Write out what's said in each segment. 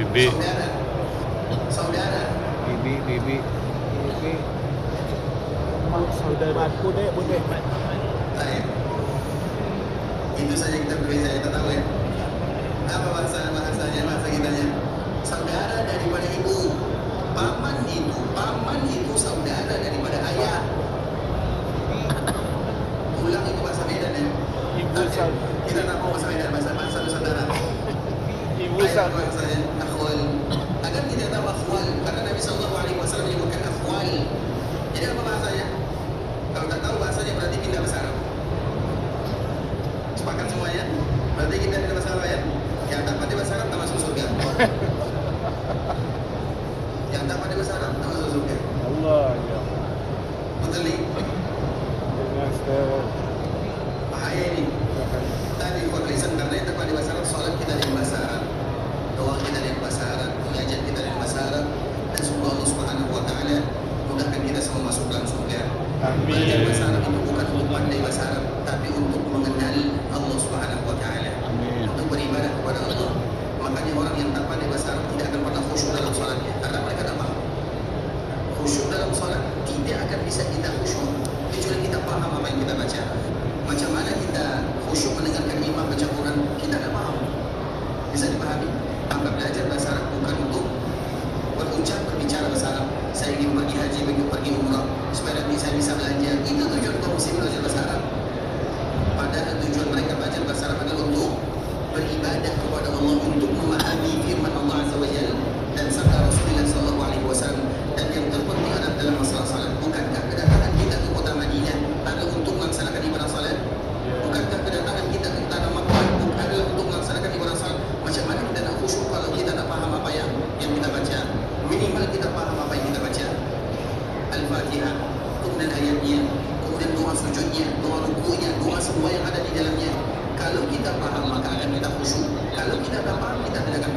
Bibi. Saudara. Bibi. Saudaraku deh, boleh. Baik. Itu saja kita berbeza, kita tahu ya. Apa bahasanya, bahasa kitanya? Saudara daripada ibu. Paman itu saudara daripada ayah. Ulang itu bahasa Medan ya. Kita tak mau bahasa Medan, bahasa Nusantara. Ibu Ayah bahasanya akhwal. Agar kita tahu akhwal, karena Nabi SAW menyebutkan akhwal. Jadi apa bahasanya? Kalau tak tahu bahasanya berarti pindah bahasa Arab. Sepakat semuanya? Berarti kita pindah bahasa Arab ya? Yang tak pandai bahasa Arab tak masuk surga. Yang tak pandai bahasa Arab tak masuk surga. Allah ya. Betul ni? Bahaya ini. Tadi lisan karena yang tak pandai bahasa Arab, solat kita dengan bahasa Arab, doa kita dengan bahasa Arab, pengajian kita dengan bahasa Arab, dan semoga Allah Subhanahu Wa Taala mudahkan kita semua masuk dalam surga. Belajar bahasa Arab itu bukan untuk pandai bahasa Arab, tapi untuk mengenal Allah Subhanahu Wa Taala, untuk beribadah kepada Allah. Makanya orang yang tak pandai bahasa Arab tidak akan pernah khusyuk dalam salatnya, karena mereka tak paham. Khusyuk dalam salat tidak akan bisa kita khusyuk kecuali kita paham apa yang kita baca. Macam mana kita khusyuk mendengarkan imam baca Quran, kita tak paham. Bisa dipahami? Maka belajar bahasa Arab bukan untuk berucap berbicara bahasa Arab. Saya ingin pergi haji, pergi umrah supaya nanti saya bisa belanja. Itu tujuan kaum muslimin belajar bahasa Arab. Padahal tujuan mereka belajar bahasa Arab adalah untuk beribadah kepada Allah, untuk memahami firman Allah Azza wa Jalla dan sabda Rasulullah sallallahu alaihi wasallam. Dan yang terpenting adalah dalam masalah salat. Bukankah kedatangan kita ke kota Madinah adalah untuk melaksanakan ibadah salat? Bukankah kedatangan kita ke tanah Makkah adalah untuk melaksanakan ibadah salat? Macam mana kita nak khusyuk kalau kita tak faham apa yang kita baca? Minimal kita faham apa yang kita baca. Al-Fatihah, kemudian ayatnya, kemudian doa sujudnya, doa rukunya, doa semua yang ada di dalamnya. Kalau kita faham maka akan kita khusyuk. Kalau kita tak faham kita tidak akan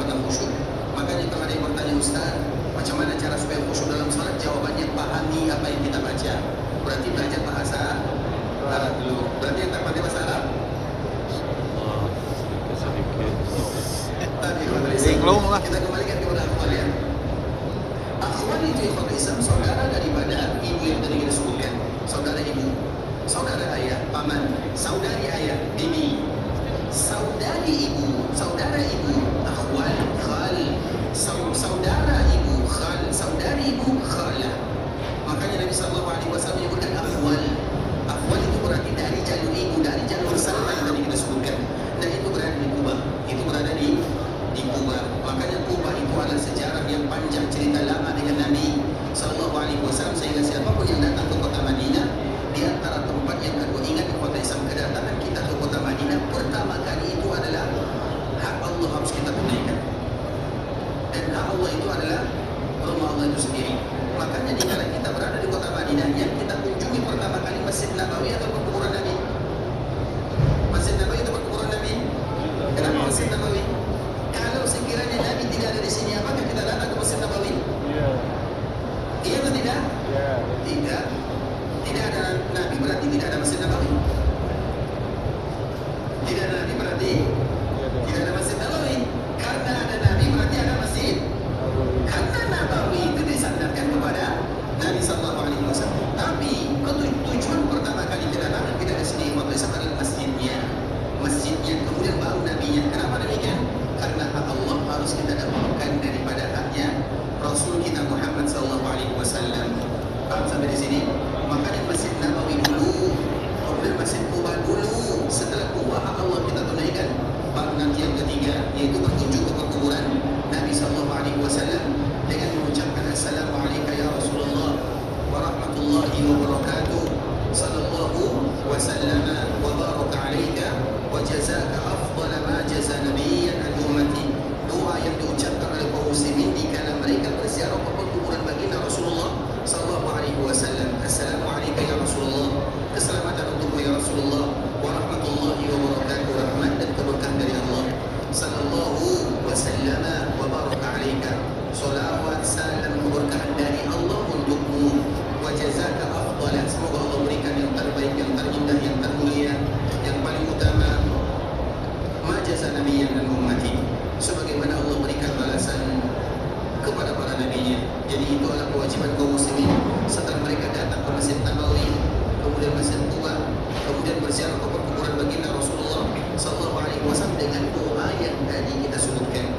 dengan doa yang tadi kita sebutkan.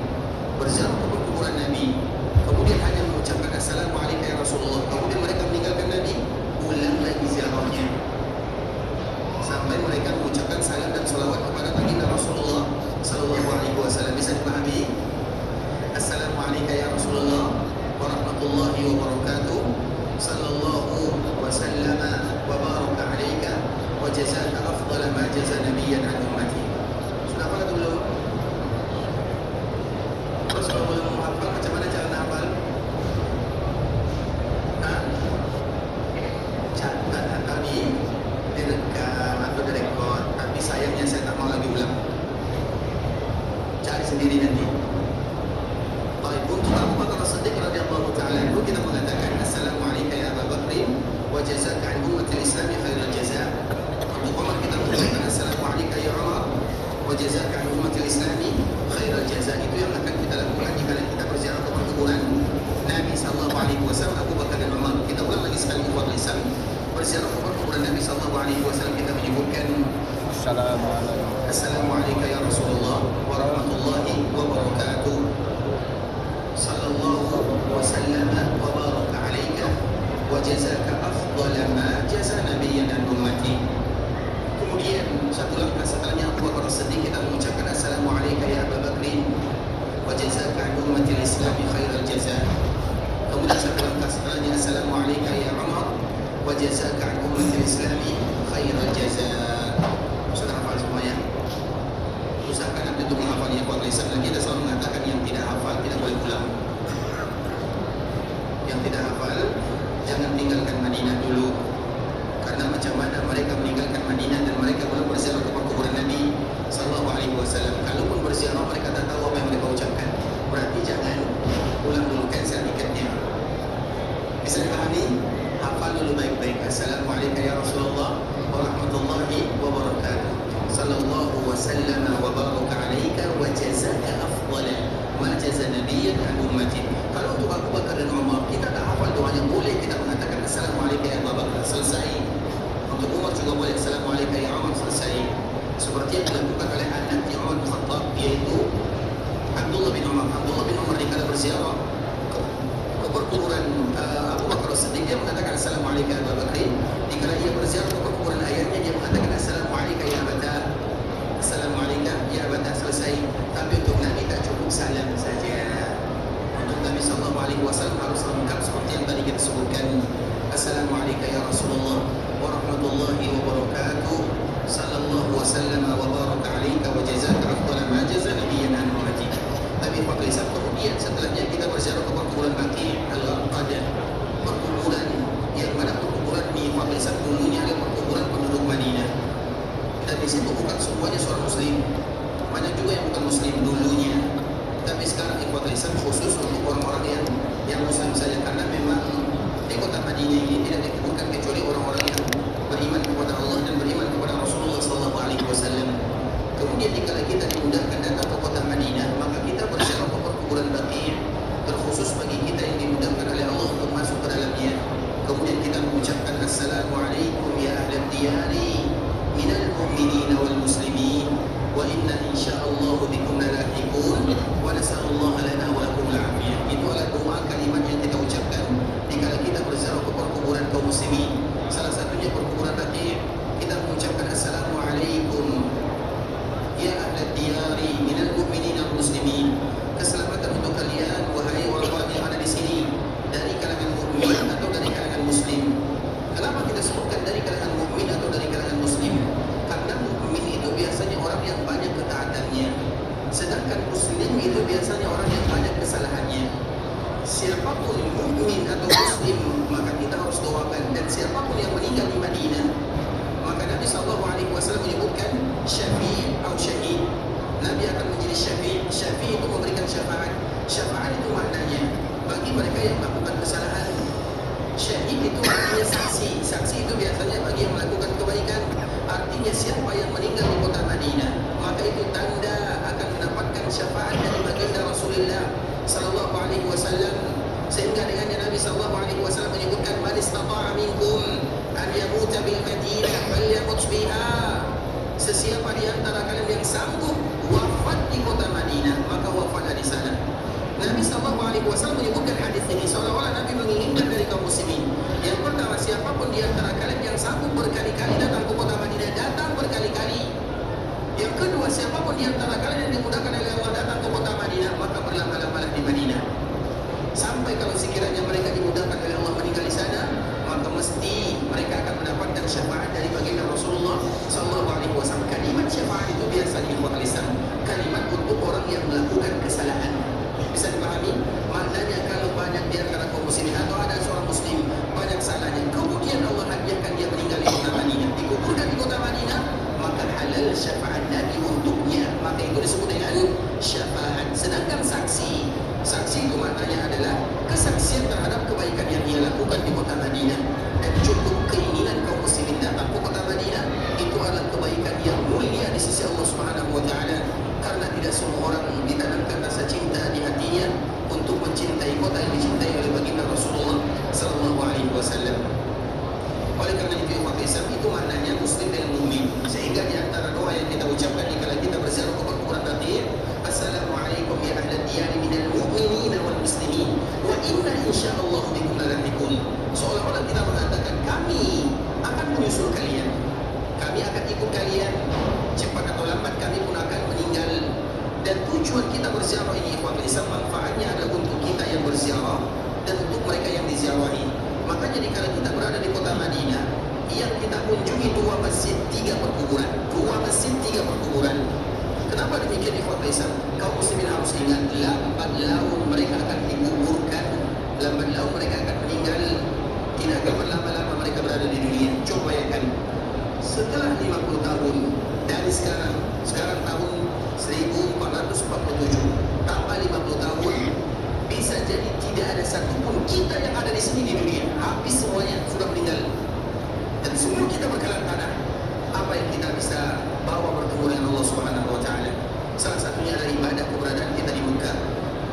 Berziarah ke kuburan Nabi, kemudian hanya mengucapkan Assalamualaikum ya Rasulullah, kemudian mereka meninggalkan Nabi, ulang lagi ziarahnya sampai mereka mengucapkan salam dan salawat kepada baginda Rasulullah sallallahu alaihi wasallam. Bisa dipahami? Assalamualaikum ya Rasulullah warahmatullahi wabarakatuh, sallallahu wasallam wa baraka alaika wa jazaka afdala ma jaza nabiyyan an ummati. Sudah hafal dulu? Terus kalau belum hafal, macam mana cara hafal? Catat atau direkam atau direkod, tapi sayangnya saya tak mau lagi ulang. Cari sendiri nanti. Baik, untuk Abu Bakar As-Siddiq radhiyallahu ta'ala anhu kita mengatakan Assalamualaikum ya Abu Bakr wa jazaka an ummatil Islam khairal jazaa. Untuk Umar kita mengucapkan Assalamualaikum ya Umar wa jazaka an ummatil Islam khairal jazaa. Itu yang akan kita lakukan jika kita berziarah ke kuburan Nabi sallallahu alaihi wasallam, Abu Bakar dan Umar. Kita ulang lagi sekali umat Islam. Berziarah ke kuburan Nabi sallallahu alaihi wasallam, kita menyebutkan Assalamualaikum ya Rasulullah warahmatullahi wabarakatuh, sallallahu wasallam wa baraka alaika wa jazaka afdala ma jaza nabiyyan an ummati. Kemudian satu langkah setelahnya Abu Bakar As-Siddiq kita mengucapkan Assalamualaikum ya Abu Bakr wa jazaka an ummatil Islam khairal jazaa. Kemudian satu langkah setelahnya Assalamualaikum ya Umar wa jazaka an ummatil Islam khairal jazaa. Sudah hafal semuanya? Usahakan nanti untuk menghafal ya Pak Islam. Dan kita selalu mengatakan yang tidak hafal tidak boleh pulang. Yang tidak hafal jangan tinggalkan Madinah dulu. Karena macam mana mereka meninggalkan Madinah dan mereka belum berziarah ke kuburan Nabi sallallahu alaihi wasallam. Kalaupun berziarah mereka tak tahu apa yang mereka ucapkan. Berarti jangan pulang dulu, cancel tiketnya. Bisa dipahami? Hafal dulu baik-baik. Assalamualaikum ya Rasulullah warahmatullahi wabarakatuh, sallallahu wasallam wa baraka alaika wa jazaka afdala ma jaza nabiyyan an ummati. Kalau untuk Abu Bakar dan Umar kita tak hafal doanya, boleh kita mengatakan Assalamualaikum ya Abu Bakar, selesai. Untuk Umar juga boleh Assalamualaikum ya Umar, selesai. Seperti yang dilakukan oleh anaknya Umar bin Khattab, yaitu Abdullah bin Umar. Abdullah bin Umar dikala berziarah ke perkuburan Abu Bakar As-Siddiq, dia mengatakan Assalamualaikum ya Abu Bakar. Dikala ia berziarah ke perkuburan ayahnya, dia mengatakan Assalamualaikum ya Abata, Assalamualaikum ya Abata, selesai. Tapi untuk Nabi tak cukup salam saja. Untuk Nabi sallallahu alaihi wasallam harus lengkap seperti yang tadi kita sebutkan. Assalamualaikum ya Rasulullah warahmatullahi wabarakatuh, sallallahu wasallam wa baraka alaika wa jazaka afdala ma jaza nabiyyan an ummati. Tapi Pak Islam kemudian setelahnya kita berziarah ke perkuburan Baqi al-Gharqad, perkuburan yang mana perkuburan di Pak Islam dulunya adalah perkuburan penduduk Madinah. Dan di situ bukan semuanya seorang muslim, banyak juga yang bukan muslim dulunya. Tapi sekarang ikhwatul Islam khusus untuk orang-orang yang muslim saja, karena memang di kota Madinah ini tidak dikuburkan kecuali orang-orang yang beriman kepada Allah dan beriman kepada Rasulullah sallallahu alaihi wasallam. Kemudian dikala kita dimudahkan datang ke kota Madinah, maka kita berziarah ke perkuburan Baqi, terkhusus bagi kita yang dimudahkan oleh Allah untuk masuk ke dalamnya. Kemudian kita mengucapkan Assalamualaikum ya ahlal diyari minal mu'minina wal muslimin wa inna insyaallah bikum lalahiqun wa nasallallahu lana wa lakum al-afiyah. Itu adalah doa kalimat yang kita ucapkan dikala kita berziarah ke perkuburan kaum muslimin. Salah satunya perkuburan Baqi, kita mengucapkan Assalamualaikum ya ahlal diyari minal mu'minina wal muslimin. Keselamatan untuk kalian wahai orang-orang yang ada di sini dari kalangan mukmin atau dari kalangan muslim. Kenapa kita sebutkan dari kalangan mukmin atau dari kalangan muslim? Karena mukmin itu biasanya orang yang banyak ketaatannya, sedangkan muslim itu biasanya orang yang banyak kesalahannya. Siapapun mukmin atau muslim maka kita harus doakan, dan siapapun yang meninggal di Madinah maka Nabi sallallahu alaihi wasallam menyebutkan syafi' atau syahid. Nabi akan menjadi syafi'. Syafi' itu memberikan syafaat. Syafaat itu maknanya bagi mereka yang melakukan kesalahan. Syahid itu artinya saksi. Saksi itu biasanya bagi yang melakukan kebaikan. Artinya siapa yang meninggal di kota Madinah, maka itu tanda akan mendapatkan syafaat dari baginda Rasulullah sallallahu alaihi wasallam. Sehingga dengannya Nabi sallallahu alaihi wasallam menyebutkan man istata'a minkum an yamuta bil Madinah falyamut biha. Sesiapa di antara kalian yang sanggup wafat di antara kalian yang dimudahkan oleh Allah datang ke kota Madinah, maka berlama-lamalah di Madinah. Sampai kalau sekiranya mereka dimudahkan oleh Allah meninggal di sana, maka mesti mereka akan mendapatkan syafaat dari baginda Rasulullah SAW. Kalimat syafaat itu biasa dibuat lisan, kalimat untuk orang yang melakukan kesalahan. Bisa dipahami? Maknanya kalau banyak di antara kaum muslimin atau ada seorang muslim banyak salahnya, kemudian Allah hadiahkan dia meninggal di kota Madinah, dikuburkan di kota Madinah, maka halal syafaat Nabi untuknya. Maka itu disebut dengan syafaat. Sedangkan saksi, saksi itu maknanya adalah kesaksian terhadap kebaikan yang ia lakukan di kota Madinah. Dan cukup keinginan kaum muslimin datang ke kota Madinah itu adalah kebaikan yang mulia di sisi Allah Subhanahu wa taala. Karena tidak semua orang ditanamkan rasa cinta di hatinya untuk mencintai kota yang dicintai oleh baginda Rasulullah sallallahu alaihi wasallam. Oleh karena itu umat Islam itu maknanya muslim dan mukmin. Sehingga di antara doa yang kita ucapkan jika kita berziarah ke kuburan Baqi', Assalamualaikum ya ahla diyari minal mu'minina wal muslimin wa inna insyaallah bikum lalahiqun. Seolah-olah kita mengatakan kami akan menyusul kalian, kami akan ikut kalian, cepat atau lambat kami pun akan meninggal. Dan tujuan kita berziarah ini ikhwan Islam, manfaatnya adalah untuk kita yang berziarah dan untuk mereka yang diziarahi. Makanya dikala kita berada di kota Madinah, yang kita kunjungi 2 masjid 3 perkuburan, 2 masjid 3 perkuburan. Kenapa demikian ikhwan Islam? Kaum muslimin harus ingat, lambat laun mereka akan dikuburkan, lambat laun mereka akan meninggal. Tidak akan berlama-lama mereka berada di dunia. Coba bayangkan, setelah 50 tahun dari sekarang tahun 1447, tambah 50 tahun, bisa jadi tidak ada satupun kita yang ada di sini di dunia. Habis semuanya, sudah meninggal. Dan semua kita berkelan tanah. Apa yang kita bisa bawa bertemu dengan Allah Subhanahu wa taala? Salah satunya adalah ibadah keberadaan kita di Mekah,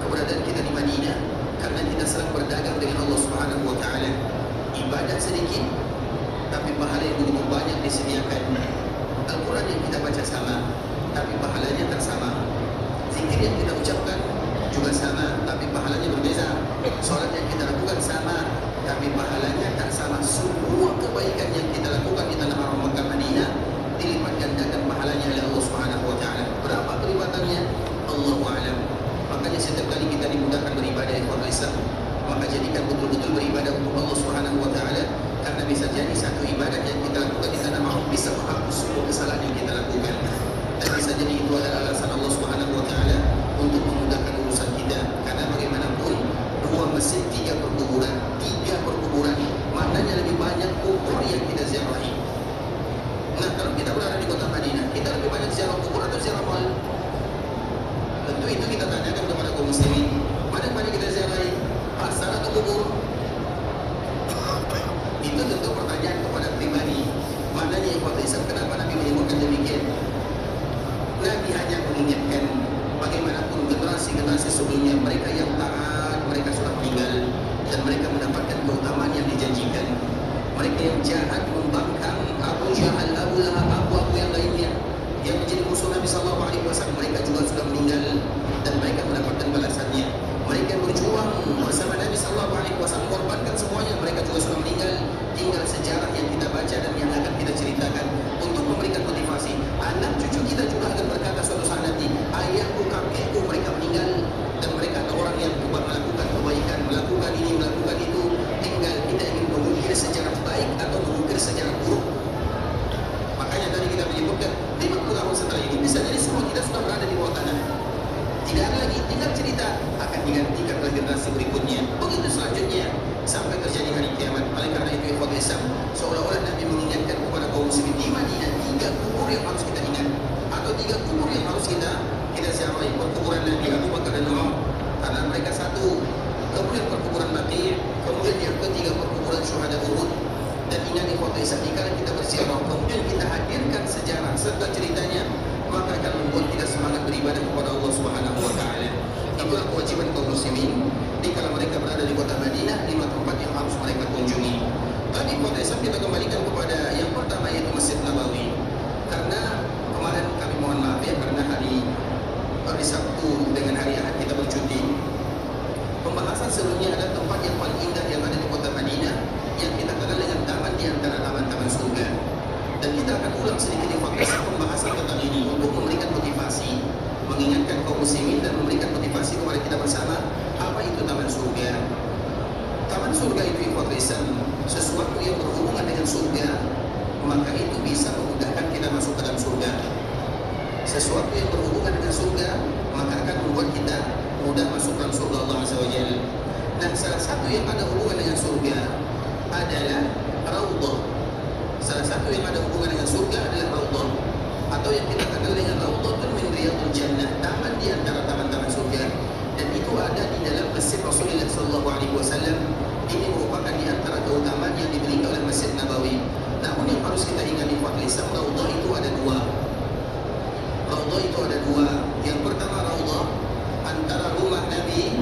keberadaan kita di Madinah, karena kita sedang berdagang dengan Allah Subhanahu wa taala. Ibadah sedikit tapi pahala yang begitu banyak disediakan. Al-Quran yang kita baca sama, tapi pahalanya tak sama. Zikir yang kita ucapkan juga sama, tapi pahalanya berbeza. Salat yang kita lakukan sama, tapi pahalanya tak sama. Semua kebaikan yang kita lakukan di tanah haram Makkah Madinah dilipat gandakan pahalanya oleh Allah Subhanahu wa taala. Berapa kelipatannya? Allahu a'lam. Makanya setiap kali kita dimudahkan beribadah di kota Islam, maka jadikan betul-betul beribadah untuk Allah Subhanahu wa taala, karena bisa jadi satu ibadah yang kita lakukan di tanah haram bisa menghapus semua kesalahan yang kita lakukan. Dan bisa jadi itu adalah alasan Allah Subhanahu wa taala untuk memudahkan urusan kita. Karena bagaimanapun 2 masjid 3 perkuburan, 3 perkuburan, maknanya lebih banyak kubur yang kita ziarahi. Nah, kalau kita berada di kota Madinah, kita lebih banyak ziarah kubur atau ziarah mal? Tentu itu kita tanyakan kepada kaum muslimin. Mana yang paling kita ziarahi? Pasar atau kubur? Itu tentu pertanyaan kepada pribadi. Maknanya ikhwan Islam, kenapa Nabi menyebutkan demikian? Nabi hanya mengingatkan bagaimanapun generasi-generasi sebelumnya, mereka yang taat, mereka sudah meninggal dan mereka mendapatkan keutamaan yang dijanjikan. Mereka yang jahat, membangkang, Abu Jahal, Abu Lahab, Abu yang lainnya yang menjadi musuh Nabi SAW, mereka juga sudah meninggal dan mereka mendapatkan balasannya. Mereka yang berjuang bersama Nabi SAW, korbankan semuanya, mereka juga sudah meninggal. Tinggal sejarah yang kita baca dan yang akan kita ceritakan untuk memberikan motivasi. Anak cucu kita juga akan berkata suatu saat nanti, ayahku, kakekku, mereka meninggal dan mereka adalah orang yang kuat melakukan kebaikan, melakukan ini, melakukan itu. Tinggal kita ingin mengukir sejarah baik atau mengukir sejarah buruk. Makanya tadi kita menyebutkan 50 tahun setelah ini, bisa jadi semua kita sudah berada di bawah tanah. Tidak ada lagi, tinggal cerita akan digantikan oleh generasi berikutnya. Begitu selanjutnya sampai terjadi hari kiamat. Oleh karena itu ikhwan Islam, seolah-olah Nabi mengingatkan kepada kaum muslimin di Madinah 3 kubur yang harus kita ingat, atau 3 kubur yang harus kita ziarahi. Perkuburan Nabi Abu Bakar dan Umar, karena mereka satu. Kemudian perkuburan Baqi', kemudian yang ketiga perkuburan syuhada Uhud. Dan ingat ikhwan Islam, jika kita berziarah kemudian kita hadirkan sejarah serta ceritanya, maka akan membuat kita semangat beribadah kepada Allah Subhanahu wa taala. Itulah kewajiban kaum muslimin dikala mereka berada di kota Madinah, 5 tempat yang harus mereka kunjungi. Tadi kota Islam kita kembalikan kepada yang pertama, yaitu Masjid Nabawi. Karena kemarin kami mohon maaf ya, karena hari Sabtu dengan hari Ahad kita bercuti. Pembahasan sebelumnya adalah tempat yang paling indah yang ada di kota Madinah, yang kita kenal dengan taman di antara taman-taman surga. Dan kita akan ulang sedikit informasi pembahasan tentang ini untuk memberikan motivasi, mengingatkan kaum muslimin dan memberikan motivasi kepada kita bersama apa itu taman surga. Taman surga itu informasi sesuatu yang berhubungan dengan surga, maka itu bisa memudahkan kita masuk ke dalam surga. Sesuatu yang berhubungan dengan surga maka akan membuat kita mudah masuk dalam surga Allah Azza wa Jalla. Dan salah satu yang ada hubungan dengan surga adalah raudhah. Salah satu yang ada hubungan dengan surga adalah raudhah, atau yang kita kenal dengan raudhatun min riyadil jannah, taman di antara taman-taman surga. Dan itu ada di dalam Masjid Rasulullah sallallahu alaihi wasallam. Ini merupakan di antara keutamaan yang dimiliki oleh Masjid Nabawi. Namun yang harus kita ingat di Islam, raudhah itu ada dua. Raudhah itu ada dua. Yang pertama raudhah antara rumah Nabi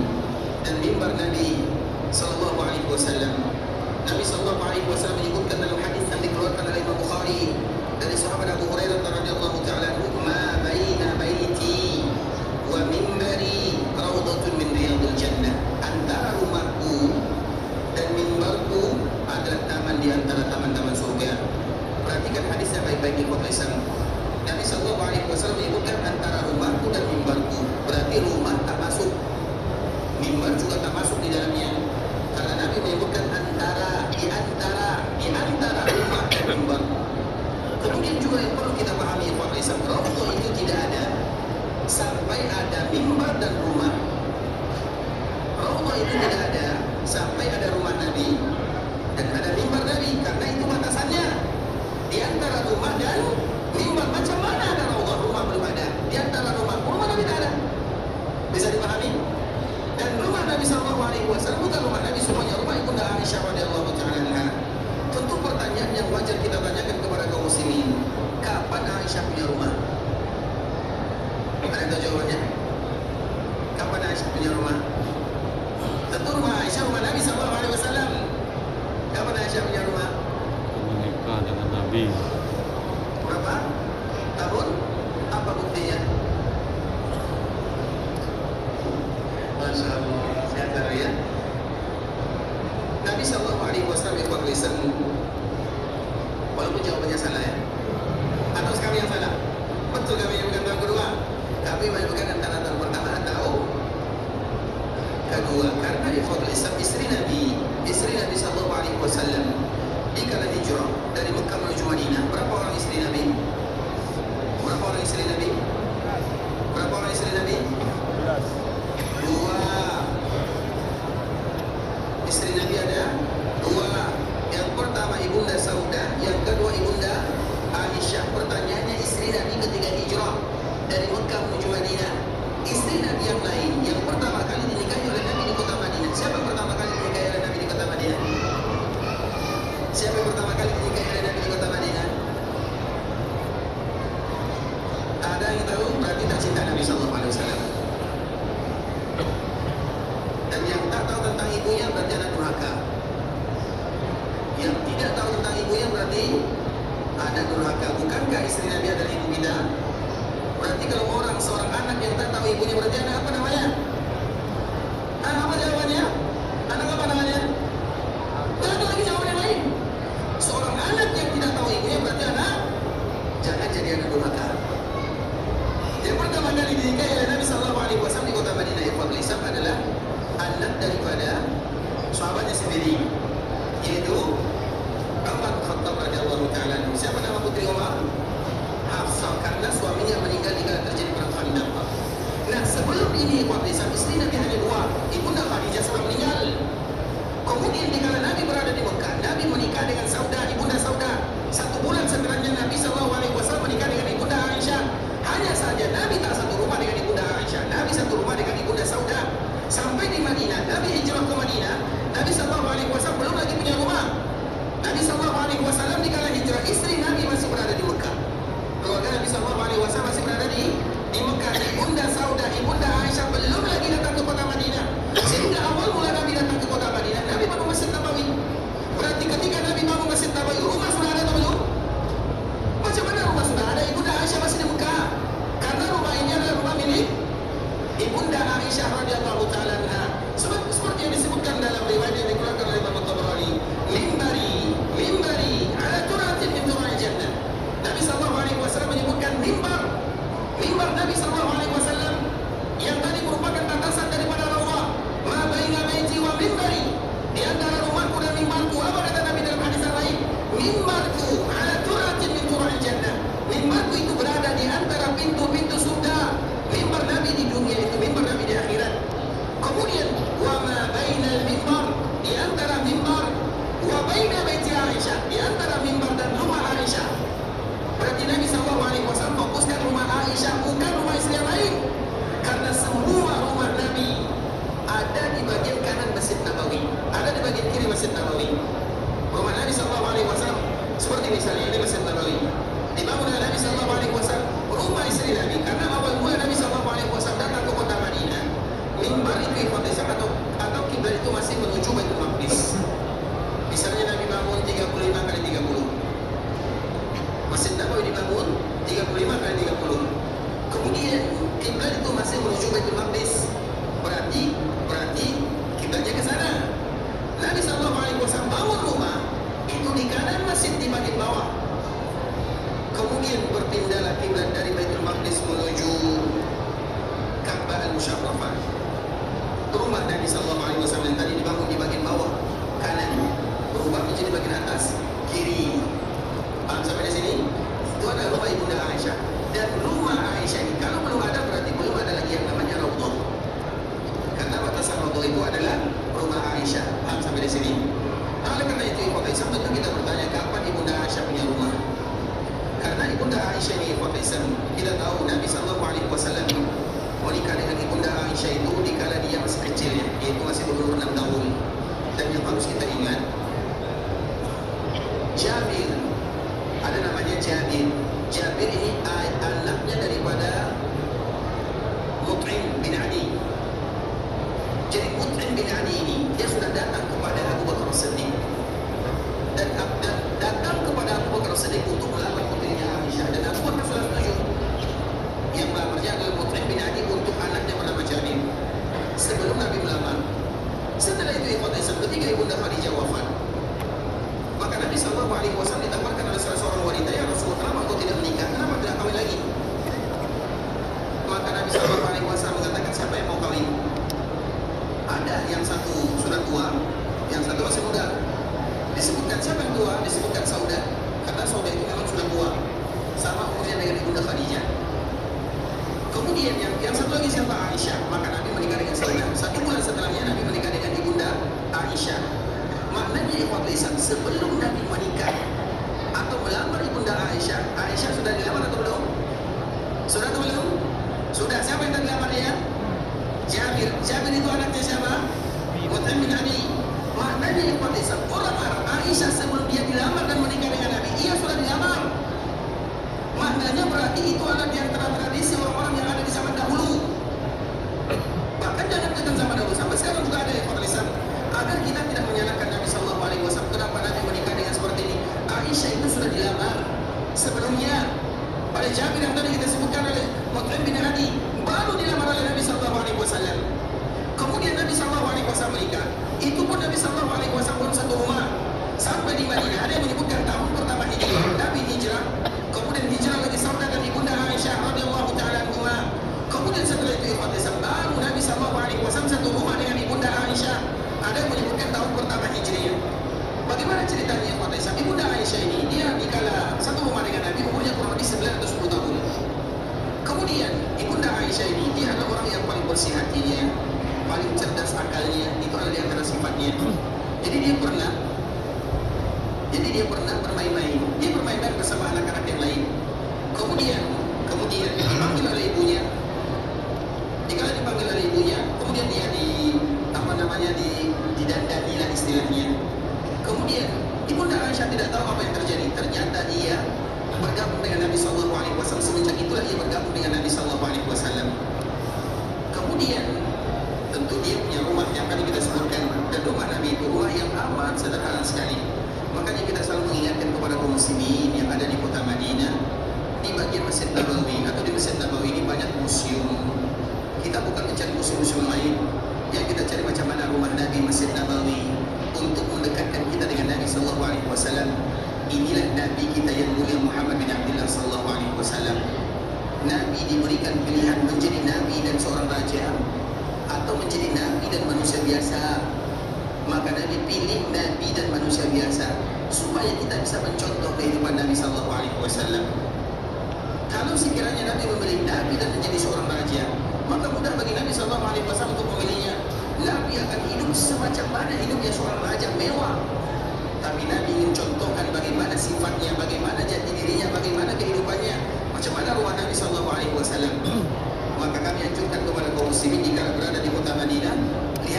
dan mimbar Nabi sallallahu alaihi wasallam. Nabi sallallahu alaihi wasallam menyebutkan dalam hadis yang dikeluarkan oleh Imam Bukhari dari sahabat Abu Hurairah radhiyallahu taala anhu, "Ma baina baiti wa mimbari raudhatun min riyadil jannah." Antara rumahku dan mimbarku adalah taman di antara taman-taman surga. Perhatikan hadisnya baik-baik di Islam. Nabi sallallahu alaihi wasallam menyebutkan antara rumahku dan mimbarku. Berarti rumah tak masuk, mimbar juga tak masuk di dalamnya. Karena Nabi menyebutkan di antara rumah dan mimbar. Kemudian juga yang perlu kita pahami Islam, raudhah itu tidak ada sampai ada mimbar dan rumah. Raudhah itu tidak ada sampai ada rumah Nabi dan ada mimbar Nabi, karena itu batasannya di antara rumah dan mimbar. Macam mana ada raudhah, rumah belum ada? Di antara rumah Nabi tidak ada. Bisa dipahami? Dan rumah Nabi sallallahu alaihi wasallam bukan rumah Nabi semuanya, rumah Ibunda Aisyah radhiyallahu taala anha. Tentu pertanyaan yang wajar kita tanyakan kepada kaum muslimin, kapan Aisyah punya rumah? Ada yang tahu jawabannya? Kapan Aisyah punya rumah? Tentu rumah Aisyah rumah Nabi sallallahu alaihi wasallam. Kapan Aisyah punya rumah? Menikah dengan Nabi. Berapa tahun? Apa buktinya? Masya Allah, sehat ya. Nabi sallallahu alaihi wasallam walaupun jawabannya salah ya, atau kami yang salah, betul kami yang bukan tahun kedua, kami menyebutkan antara tahun pertama atau kedua. Karena di Islam istri Nabi sallallahu alaihi wasallam di kala hijrah dari Mekah menuju Madinah, berapa orang istri Nabi? Berapa orang istri Nabi? Berapa orang istri Nabi? Dua. Istri Nabi ada dua. Yang pertama Ibunda Saudah, yang kedua Ibunda Aisyah. Pertanyaannya, istri Nabi ketika hijrah dari Mekah menuju Madinah, istri Nabi yang lain yang pertama kali dinikahi oleh Nabi di kota Madinah, siapa yang pertama kali dinikahi oleh Nabi di kota Madinah? Siapa yang pertama kali dinikahi oleh Nabi di kota Madinah? Ada yang tahu? Berarti tak cinta Nabi sallallahu alaihi wasallam. Dan yang tak tahu tentang ibunya berarti anak durhaka. Yang tidak tahu tentang ibunya berarti anak durhaka. Bukankah istri Nabi adalah ibu kita? Berarti kalau seorang anak yang tak tahu ibunya berarti anak apa namanya? Anak apa jawabannya? Anak apa namanya? Tidak ada lagi jawaban yang lain. Seorang anak yang tidak tahu ibunya berarti anak, jangan jadi anak durhaka. Yang pertama kali dinikahi oleh Nabi sallallahu alaihi wasallam di kota Madinah Islam adalah anak daripada sahabatnya sendiri, yaitu Umar bin Khattab radhiyallahu taala anhu. Siapa nama putri Umar? Hafsah, karena suaminya meninggal di kala terjadi perang Khandaq. Nah, sebelum ini Islam istri Nabi hanya dua. Ibunda Khadijah sudah meninggal. Kemudian di kala Nabi berada di Mekah, Nabi menikah dengan Saudah, Ibunda Saudah. 1 bulan setelahnya Nabi sallallahu alaihi wasallam menikah dengan Ibunda Aisyah. Hanya saja Nabi tak satu rumah dengan Ibunda Aisyah, Nabi satu rumah dengan Ibunda Saudah. Sampai di Madinah, Nabi hijrah ke Madinah, Nabi sallallahu alaihi wasallam belum lagi punya rumah. Nabi sallallahu alaihi wasallam di kala hijrah, istri Nabi masih berada di Mekah. Keluarga Nabi sallallahu alaihi wasallam masih berada di Mekah. Ibunda Saudah, Ibunda Aisyah belum lagi datang ke kota Madinah. Sehingga awal mula Nabi datang ke kota Madinah, Nabi bangun Masjid Nabawi. Berarti ketika Nabi bangun Masjid Nabawi, rumah sudah ada atau belum? ada di bagian kanan Masjid Nabawi, ada di bagian kiri Masjid Nabawi. Rumah Nabi Sallallahu Alaihi Wasallam seperti misalnya ini Masjid Nabawi, dibangun oleh Nabi Sallallahu Alaihi Wasallam, rumah istri Nabi. Karena awal mula Nabi Sallallahu Alaihi Wasallam datang ke kota Madinah, mimbar itu ikhwatisam atau kiblat itu masih menuju Baitul Maqdis. Misalnya Nabi bangun 35 kali 30, Masjid Nabawi dibangun 35 kali 30. Kemudian kiblat itu masih menuju Baitul Maqdis. Berarti kiblatnya ke sana. Nabi Sallallahu Alaihi Wasallam bangun rumah itu di kanan masjid di bagian bawah. Kemudian berpindahlah kiblat dari Baitul Maqdis menuju Ka'bah Al-Musharrafah. Rumah Nabi Sallallahu Alaihi Wasallam yang tadi dibangun di bagian bawah kanan berubah menjadi bagian atas kiri. Paham sampai di sini? Itu adalah rumah Ibunda Aisyah. Dan rumah Aisyah ini kalau belum ada berarti belum ada lagi yang namanya Raudhah. Karena batasan Raudhah itu adalah rumah Aisyah. Paham sampai di sini? Oleh karena itu ikhwatul Islam tentu kita bertanya kapan Ibunda Aisyah punya rumah? Karena Ibunda Aisyah ini ikhwatul Islam, kita tahu Nabi Sallallahu Alaihi Wasallam menikah dengan Ibunda Aisyah itu dikala dia masih kecil ya, yaitu masih berumur 6 tahun. Dan yang harus kita ingat, Jabir, ada namanya Jabir. Jabir ini anaknya daripada Mut'im bin Adi. Jadi Mut'im bin Adi ini dia sudah datang kepada Abu Bakar As-Siddiq dan datang kepada Abu Bakar As-Siddiq untuk melamar putrinya Aisyah, dan Abu Bakar sudah setuju. Yang melamarnya adalah Mut'im bin Adi untuk anaknya bernama Jabir. Sebelum Nabi melamar, setelah itu ikhwatul Islam, ketika Ibunda Khadijah wafat, maka Nabi Sallallahu Alaihi Wasallam ditawarkan oleh salah seorang wanita, ya Rasulullah, kenapa engkau tidak menikah? Kenapa tidak kawin lagi? Maka Nabi Sallallahu Alaihi Wasallam mengatakan, siapa yang mau kawin? Ada yang satu sudah tua, yang satu masih muda. Disebutkan siapa yang tua? Disebutkan Saudah, karena Saudah itu memang sudah tua, sama umurnya dengan Ibunda Khadijah. Kemudian yang satu lagi siapa? Aisyah. Maka Nabi menikah dengan Saudah. 1 bulan setelahnya Nabi menikah dengan Ibunda Aisyah. Maknanya ikhwatul Islam, sebelum Nabi menikah atau melamar Ibunda Aisyah, Aisyah sudah dilamar atau belum? Sudah atau belum? Sudah. Siapa yang dilamar dia? Jabir. Jabir itu anaknya siapa? Mut'im bin Adi. Maknanya ikhwatul Islam, orang Arab, Aisyah sebelum dia dilamar dan menikah dengan Nabi, ia sudah dilamar. Maknanya berarti itu adalah di antara tradisi orang-orang yang ada di zaman dahulu. Bahkan jangan kata zaman dahulu, sampai sekarang juga ada ikhwatul Islam. Agar kita tidak menyalahkan Nabi Sallallahu Alaihi Wasallam, kenapa Nabi menikah dengan seperti ini? Aisyah itu sudah dilamar sebelumnya. Pada Jabir yang tadi kita sebutkan oleh Mut'im bin Adi, baru dilamar oleh Nabi Sallallahu Alaihi Wasallam. Kemudian Nabi Sallallahu Alaihi Wasallam menikah. Itu pun Nabi Sallallahu Alaihi Wasallam pun satu rumah sampai di Madinah. Ada yang menyebutkan tahun pertama hijrah, Nabi hijrah. Kemudian hijrah lagi Saudah dan Ibunda Aisyah radhiyallahu taala anhuma. Kemudian setelah itu ikhwatul Islam, baru Nabi Sallallahu Alaihi Wasallam satu rumah dengan Ibunda Aisyah. Ada yang menyebutkan tahun pertama hijriah. Bagaimana ceritanya ikhwatul Islam? Ibunda Aisyah ini dia dikala satu rumah dengan Nabi, umurnya kurang lebih 9 atau 10 tahun. Kemudian Ibunda Aisyah ini dia adalah orang yang paling bersih hatinya, paling cerdas akalnya, itu adalah di antara sifatnya. Jadi dia pernah bermain-main. Dia bermain-main bersama anak-anak yang lain. Kemudian dipanggil oleh ibunya. Dikala dipanggil oleh ibunya, kemudian dia didandani lah istilahnya. Kemudian Ibunda Aisyah tidak tahu apa yang terjadi. Ternyata dia bergabung dengan Nabi Sallallahu Alaihi Wasallam. Semenjak itulah dia bergabung dengan Nabi Sallallahu Alaihi Wasallam. Kemudian tentu dia punya rumah yang tadi kita sebutkan, dan rumah Nabi itu rumah yang amat sederhana sekali. Makanya kita selalu mengingatkan kepada kaum muslimin yang ada di kota Madinah, di bagian Masjid Nabawi atau di Masjid Nabawi ini banyak museum. Kita bukan mencari museum-museum lain, yang kita cari macam mana rumah Nabi, Masjid Nabawi, untuk mendekatkan kita dengan Nabi Sallallahu Alaihi Wasallam. Inilah Nabi kita yang mulia Muhammad bin Abdullah Sallallahu Alaihi Wasallam. Nabi diberikan pilihan menjadi Nabi dan seorang raja, atau menjadi Nabi dan manusia biasa. Maka Nabi pilih Nabi dan manusia biasa supaya kita bisa mencontoh kehidupan Nabi Sallallahu Alaihi Wasallam. Kalau sekiranya Nabi memilih Nabi dan menjadi seorang raja, maka mudah bagi Nabi Sallallahu Alaihi Wasallam untuk memilihnya. Nabi akan hidup semacam mana hidupnya seorang raja mewah. Tapi Nabi ingin contohkan bagaimana sifatnya, bagaimana jati dirinya, bagaimana kehidupannya, macam mana rumah Nabi Sallallahu Alaihi Wasallam. Maka kami anjurkan kepada kaum muslimin jika berada di kota Madinah, lihat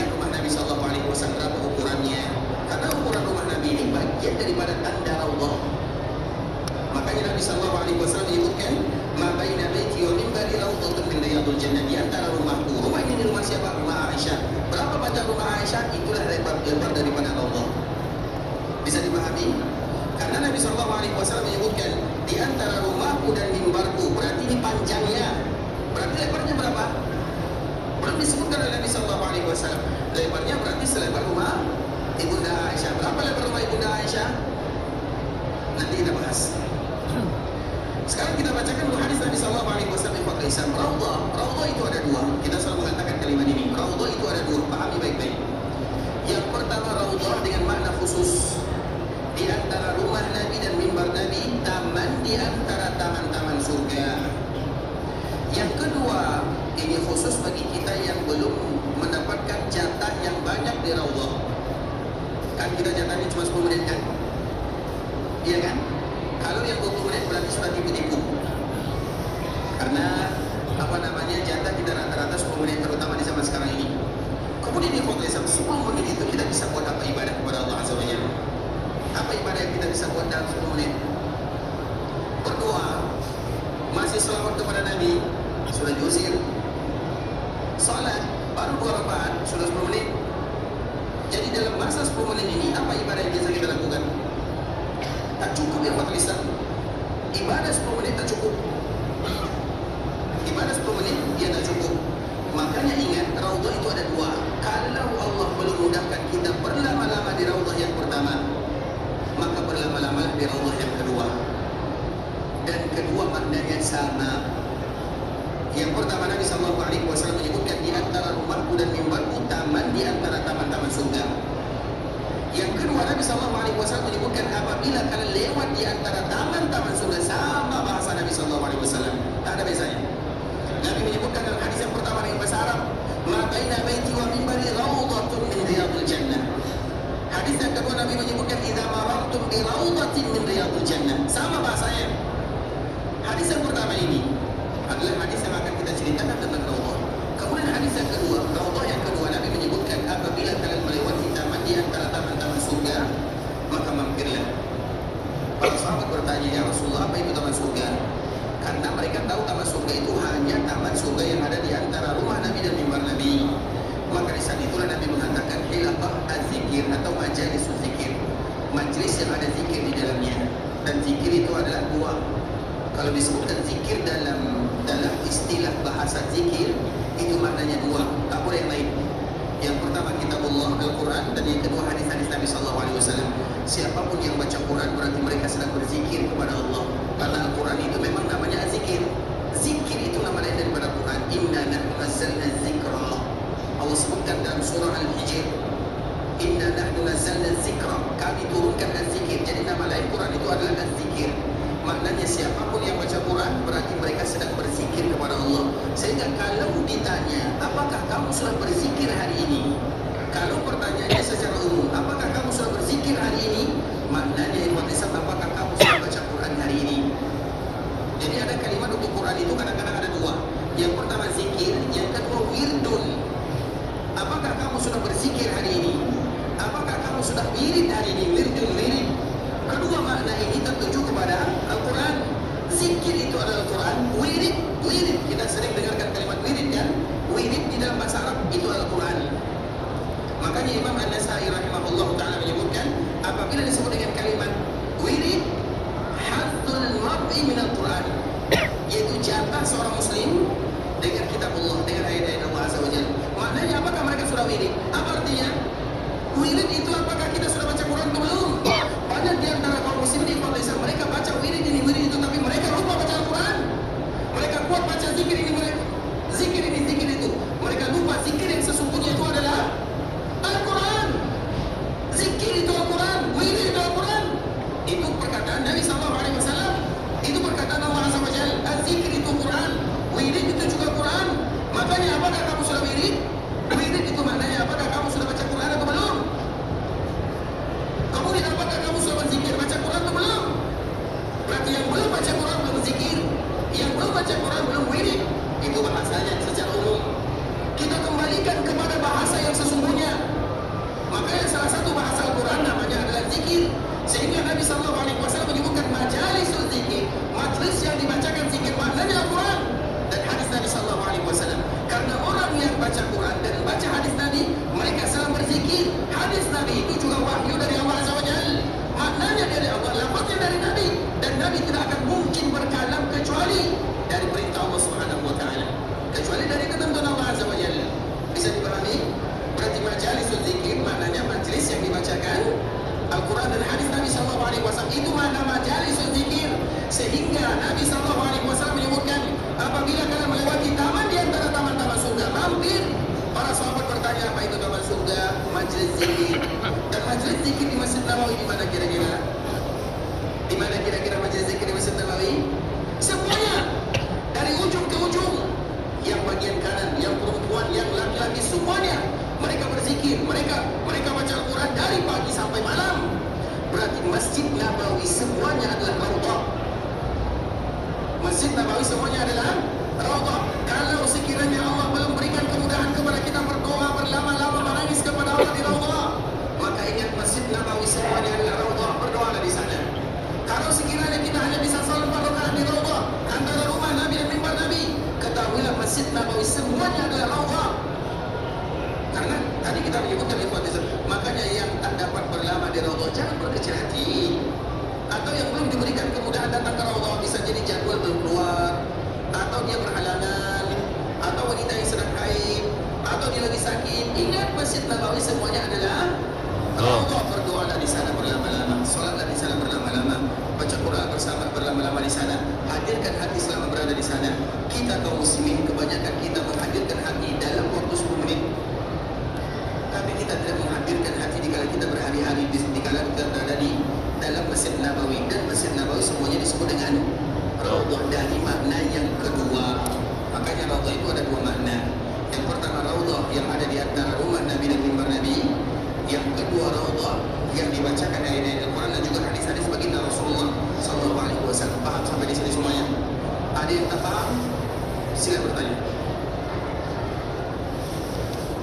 baca rumah Aisyah itulah lebar daripada Allah. Bisa dipahami? Karena Nabi SAW menyebutkan di antara rumahku dan mimbarku, berarti ini panjangnya. Berarti lebarnya berapa? Belum disebutkan oleh Nabi SAW. Lebarnya berarti selebar rumah Ibunda Aisyah. Berapa lebar rumah Ibunda Aisyah? Nanti kita bahas. Sekarang kita bacakan dua hadis Nabi SAW di Fakhr Islam. Raudhah itu ada dua. Kita selalu mengatakan kalimat ini. Raudhah itu ada dua. Pahami baik-baik. Yang pertama Raudhah dengan makna khusus. Di antara rumah Nabi dan mimbar Nabi, taman di antara taman-taman surga. Yang kedua, ini khusus bagi kita yang belum mendapatkan jatah yang banyak di Raudhah. Kan kita jatahnya cuma 10 menit kan? Iya kan? Kalau yang 20 menit berarti sudah tipu-tipu. Karena jatah kita rata-rata 10 menit, terutama di zaman sekarang ini. Kemudian di Fakhr Islam 10 menit itu kita bisa buat apa ibadah kepada Allah Azza wa Jalla? Apa ibadah yang kita bisa buat dalam 10 menit? Berdoa, masih selawat kepada Nabi, sudah diusir. Salat, baru 2 rakaat, sudah 10 menit. Jadi dalam masa 10 menit ini, apa ibadah yang bisa kita lakukan? Tak cukup ya Fakhr Islam. Ibadah 10 menit tak cukup. Ibadah 10 menit, dia tak cukup. Makanya ingat, Raudhah itu ada dua. Kalau Allah belum mudahkan kita berlama-lama di Raudhah yang pertama, maka berlama-lama di Raudhah yang kedua. Dan kedua maknanya sama. Yang pertama Nabi SAW menyebutkan di antara rumahku dan mimbarku taman di antara taman-taman surga. Yang kedua Nabi SAW menyebutkan apabila kalian lewat di antara taman-taman surga, sama bahasa Nabi SAW. Tak ada bezanya. Nabi menyebutkan dalam hadis yang pertama dengan bahasa Arab, ma baina baiti wa mimbari raudhatun min riyadil jannah. Hadis yang kedua Nabi menyebutkan idza marartum bi raudhatin min riyadil jannah. Sama bahasanya. Hadis yang pertama ini adalah hadis yang akan kita ceritakan tentang Raudhah. Kemudian hadis yang kedua, Raudhah yang kedua Nabi menyebutkan apabila kalian melewati taman di antara taman-taman surga, maka mampirlah. Para sahabat bertanya, ya Rasulullah, apa itu taman surga? Karena mereka tahu taman surga itu hanya taman surga yang ada di antara rumah Nabi dan mimbar Nabi. Maka di saat itulah Nabi mengatakan hilafah az-zikir atau majalis zikir, majlis yang ada zikir di dalamnya. Dan zikir itu adalah dua. Kalau disebutkan zikir dalam istilah bahasa zikir, itu maknanya dua, tak boleh yang lain. Yang pertama kitabullah Al-Quran, dan yang kedua hadis-hadis Nabi SAW. Siapapun yang baca Quran berarti mereka sedang berzikir kepada Allah. Karena Al-Quran itu memang namanya zikir. Zikir itu nama lain daripada Quran. Inna nahnu nazzalna dzikra. Allah sebutkan dalam surah Al-Hijr, Inna nahnu nazzalna dzikra. Kami turunkan az-zikir. Jadi nama lain Quran itu adalah az-zikir. Maknanya siapapun yang baca Quran berarti mereka sedang berzikir kepada Allah. Sehingga kalau ditanya, apakah kamu sudah berzikir hari ini? Kalau pertanyaannya secara umum, apakah kamu sudah berzikir hari ini? Maknanya apakah kamu sudah baca Quran hari ini? Jadi ada kalimat untuk Quran itu kadang-kadang ada dua. Yang pertama zikir, yang kedua wirdun. Apakah kamu sudah berzikir hari ini? Apakah kamu sudah wirid hari ini? Wirdun, wirid. Kedua makna ini tertuju kepada Al-Quran. Zikir itu adalah Al-Quran. Wirid, wirid. Kita sering dengarkan kalimat wirid kan? Wirid di dalam bahasa Arab itu Al-Quran. Makanya Imam An-Nasai rahimahullah ta'ala menyebutkan apabila disebut dengan kalimat wirid, haddul mar'i min Al-Quran, yaitu jatah seorang muslim dengan kitab Allah, dengan ayat-ayat Allah Azza wa Jalla. Maknanya apakah mereka sudah wirid? Apa artinya? Wirid itu apakah kita sudah baca Quran atau belum? Banyak di antara kaum muslimin di Malaysia mereka baca wirid ini, wirid itu, tapi mereka lupa baca Al-Quran. Mereka kuat baca zikir ini, zikir ini, zikir itu. Mereka lupa zikir yang sesungguhnya itu adalah Al-Quran. Zikir itu Al-Quran, wirid itu Al-Quran. Itu perkataan Nabi SAW. Itu perkataan Allah Azza wa Jalla. Az-zikir itu Quran, wirid itu juga Quran. Makanya apakah kamu sudah wirid? Wirid itu maknanya apakah kamu sudah baca Quran atau belum? Kemudian apakah kamu sudah berzikir, baca Quran atau belum? Berarti yang belum baca Quran belum berzikir, yang belum baca Quran belum wirid. Itu bahasanya secara umum. Kita kembalikan kepada bahasa yang sesungguhnya. Makanya salah satu bahasa Al-Quran namanya adalah zikir. Sehingga Nabi SAW menyebutkan majalisul zikir, majlis yang dibacakan zikir, maknanya Al-Quran. Dan hadis Nabi SAW. Karena orang yang baca Quran dan baca hadis Nabi, mereka majlis zikir. Dan majlis zikir di Masjid Nabawi di mana kira-kira? Di mana kira-kira majlis zikir di Masjid Nabawi? Semuanya dari ujung ke ujung. Yang bagian kanan, yang perempuan, yang laki-laki, semuanya mereka berzikir, mereka baca Al-Quran dari pagi sampai malam. Berarti Masjid Nabawi semuanya adalah raudhah. Masjid Nabawi semuanya adalah raudhah. Kalau sekiranya Allah belum berikan kemudahan kepada kita berdoa berlama-lama menangis kepada Allah di raudhah, maka ingat Masjid Nabawi semuanya adalah raudhah, berdoalah di sana. Kalau sekiranya kita hanya bisa salat 4 rakaat di raudhah antara rumah Nabi dan mimbar Nabi, ketahuilah Masjid Nabawi semuanya adalah raudhah. Karena tadi kita menyebutkan ikhwatisme, makanya yang tak dapat berlama di raudhah jangan berkecil hati. Atau yang belum diberikan kemudahan datang ke raudhah, bisa jadi jadwal belum keluar, atau dia berhalangan, atau wanita yang sedang haid, atau dia lagi sakit. Ingat Masjid Nabawi semuanya adalah raudhah. Berdoalah di sana berlama-lama, salatlah di sana berlama-lama, baca Quran bersama berlama-lama di sana. Hadirkan hati selama berada di sana. Kita kaum muslimin kebanyakan kita menghadirkan hati dalam waktu 10 menit. Tapi kita tidak menghadirkan hati dikala kita berhari-hari dikala kita berada di dalam Masjid Nabawi. Dan Masjid Nabawi semuanya disebut dengan raudhah. Dari makna yang kedua, makanya raudhah itu ada 2 makna. Yang pertama raudhah yang ada di antara rumah Nabi dan mimbar Nabi. Yang kedua raudhah yang dibacakan ayat-ayat Al-Quran dan juga hadis-hadis baginda Rasulullah SAW. Paham sampai di sini semuanya? Ada yang tak paham? Sila bertanya.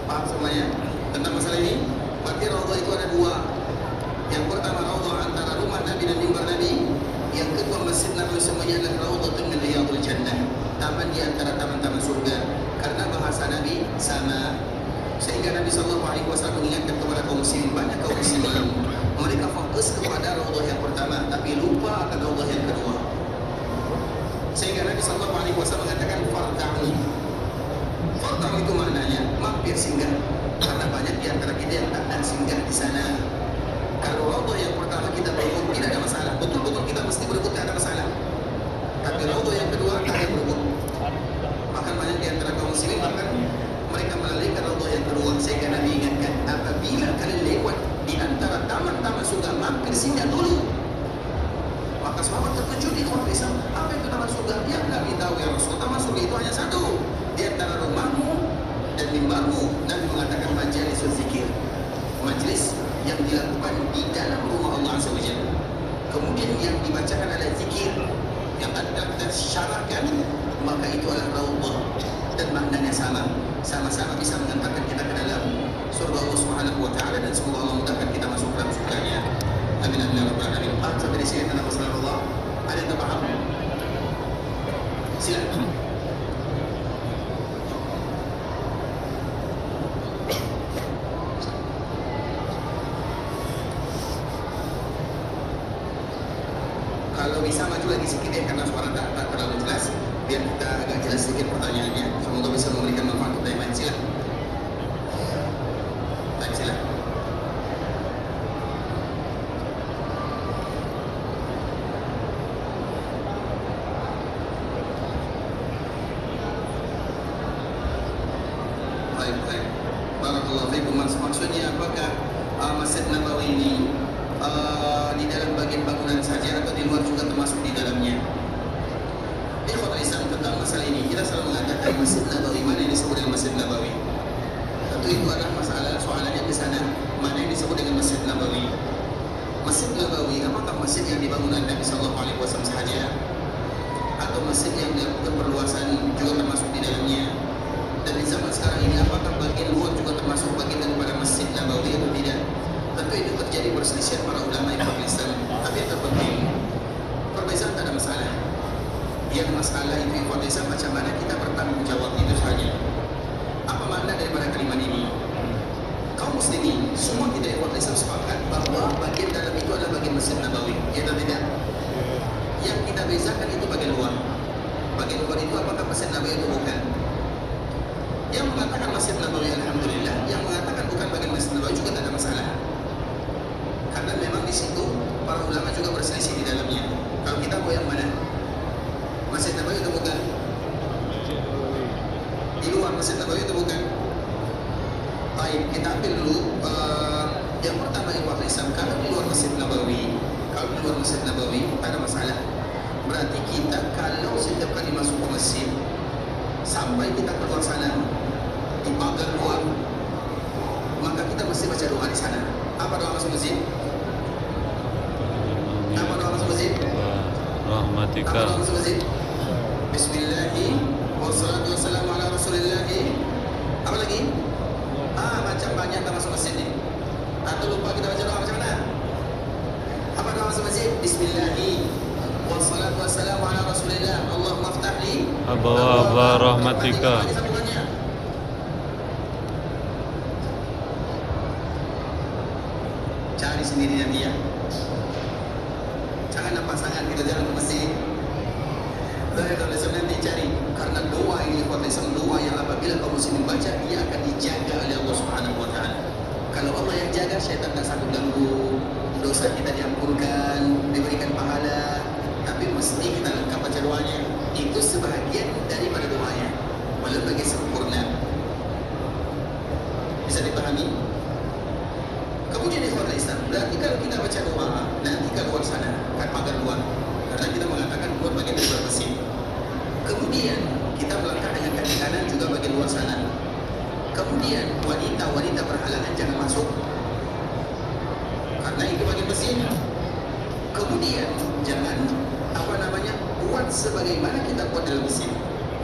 Paham semuanya tentang masalah ini? Berarti raudhah itu ada 2. Yang pertama raudhah antara rumah Nabi dan mimbar Nabi. Yang kedua Masjid Nabawi semuanya adalah raudhatun min riyadil jannah, taman di antara taman-taman surga. Karena bahasa Nabi sama, sehingga Nabi SAW mengingatkan kepada kaum muslimin, banyak kaum muslimin mereka fokus kepada raudhah yang pertama tapi lupa akan raudhah yang kedua. Sehingga Nabi SAW mengatakan farta'u. Farta'u itu maknanya mampir singgah. Karena banyak di antara kita yang tak singgah di sana. Kalau raudhah yang pertama kita berebut tidak ada masalah, betul-betul kita mesti berebut tidak ada masalah. Tapi raudhah yang kedua tak ada berebut. Bahkan banyak di antara kaum muslimin bahkan mereka melalaikan raudhah yang kedua. Sehingga Nabi ingatkan, apabila kalian lewat di antara taman-taman surga, mampir singgah dulu. Maka sahabat terkejut di khawat Islam, apa itu taman surga? Ya Nabi tahu ya Rasul, taman surga itu hanya satu di antara rumahmu dan mimbarmu. Nabi mengatakan majelis zikir, majelis yang dilakukan di dalam rumah Allah Azza wa Jalla. Kemudian yang dibacakan adalah zikir yang kita syarahkan, maka itu adalah raudhah dan maknanya sama-sama bisa mengantarkan kita ke dalam surga Allah Subhanahu wa taala. Dan semoga Allah mudahkan kita masuk dalam surganya. Amin amin ya rabbal alamin. Sampai di sini tentang masalah Allah. Ada yang tak paham? Silakan. Kalau bisa maju lagi sedikit ya, karena suara tak terlalu jelas, biar kita agak jelas sedikit pertanyaannya. Semoga bisa memberikan manfaat kepada yang lain. Silakan. Baik, silakan. Baik. Barakallahu fiikum. Maksudnya apakah Masjid Nabawi ini di dalam bagian bangunan saja atau di luar juga termasuk di dalamnya? Ikhwatul Islam, tentang masalah ini kita selalu mengatakan Masjid Nabawi, mana yang disebut dengan Masjid Nabawi? Tentu itu adalah masalah soalannya di sana, mana yang disebut dengan Masjid Nabawi? Masjid Nabawi apakah masjid yang dibangun oleh Nabi SAW sahaja, atau masjid yang dilakukan perluasan juga termasuk di dalamnya? Dan di zaman sekarang ini apakah bagian luar juga termasuk bagian daripada Masjid Nabawi atau tidak? Tentu itu terjadi perselisihan para ulama yang Islam. Tapi yang terpenting, perbezaan tak ada masalah. Yang masalah itu hipotesa macam mana kita bertanggung jawab, itu saja. Apa makna daripada kalimat ini? Kaum muslimin semua kita hipotesa sepakat bahwa bagian dalam itu adalah bagian Masjid Nabawi, ya atau tidak? Yang kita bezakan itu bagian luar. Bagian luar itu apakah Masjid Nabawi atau bukan? Yang mengatakan Masjid Nabawi alhamdulillah, yang mengatakan bukan bagian Masjid Nabawi juga tak ada masalah. Karena memang di situ para ulama juga berselisih di dalamnya. Kalau kita mau yang mana? Masjid Nabawi itu bukan? Di luar Masjid Nabawi itu bukan? Baik. Baik, kita ambil dulu yang pertama ikhwan Islam. Kalau di luar Masjid Nabawi, tak ada masalah. Berarti kita kalau setiap kali masuk ke masjid sampai kita keluar sana di pagar luar, maka kita mesti baca doa di sana. Apa doa masuk masjid? Apa doa masuk masjid? Rahmatika. Apa doa masuk masjid? Bismillahi wassalatu wassalamu ala rasulillahi. Apa lagi? Macam banyak kita masuk masjid ni. Atau lupa kita baca doa macam mana? Apa doa masuk masjid? Bismillahi wassalatu wassalamu ala rasulillah. Allahumma aftah li Abwaaba rahmatika. Lagi sambungannya. Cari sendiri nanti ya. Jangan nampak sangat kita jalan ke masjid. Kalau nanti cari, karena doa ini doa yang apabila kaum muslimin baca, dia akan dijaga oleh Allah Subhanahu wa taala. Kalau Allah yang jaga, syaitan tak sanggup ganggu, dosa kita diampunkan, diberikan pahala. Tapi mesti kita lengkap baca doanya. Itu sebahagian daripada doanya, belum bagi sempurna. Bisa dipahami? Kemudian ikhwan Islam, berarti kalau kita baca doa, nanti keluar sana, kan pagar luar. Karena kita mengatakan keluar bagian dari luar masjid. Kemudian kita melangkah dengan kaki kanan juga bagian luar sana. Kemudian wanita berhalangan jangan masuk, karena itu bagian masjid. Kemudian jangan buat sebagaimana kita buat dalam masjid,